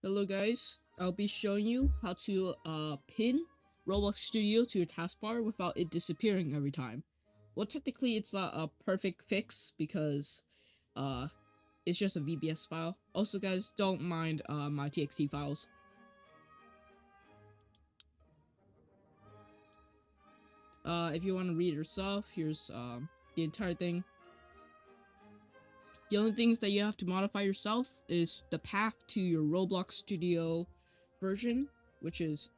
Hello guys, I'll be showing you how to pin Roblox Studio to your taskbar without it disappearing every time. Well, technically it's not a perfect fix because it's just a VBS file. Also guys, don't mind my TXT files. If you want to read it yourself, here's the entire thing. The only things that you have to modify yourself is the path to your Roblox Studio version, which is,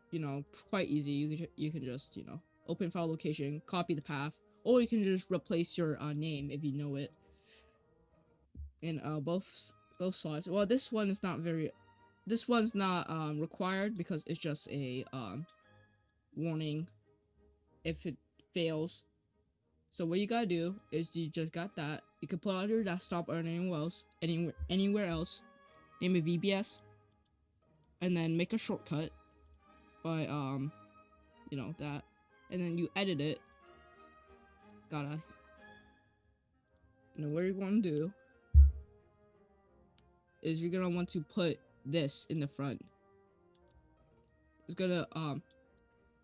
quite easy. You can just, open file location, copy the path, or you can just replace your name if you know it in both slots. Well, this one's not required because it's just a warning if it fails. So what you gotta do is you just got that. You can put it on your desktop or anywhere else. Name it VBS, and then make a shortcut by that, and then you edit it. Gotta what you want to do is you're gonna want to put this in the front. It's gonna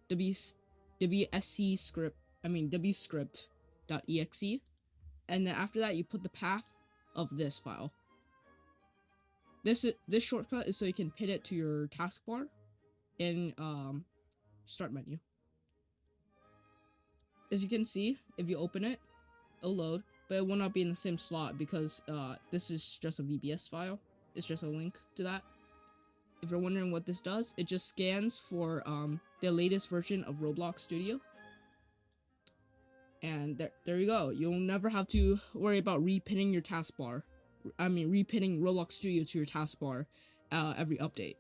WSC script. WScript.Exe, and then after that you put the path of this file. This shortcut is so you can pin it to your taskbar in start menu. As you can see, if you open it, it'll load, but it will not be in the same slot because this is just a VBS file. It's just a link to that. If you're wondering what this does, it just scans for the latest version of Roblox Studio. And there you go. You'll never have to worry about repinning your taskbar. Repinning Roblox Studio to your taskbar every update.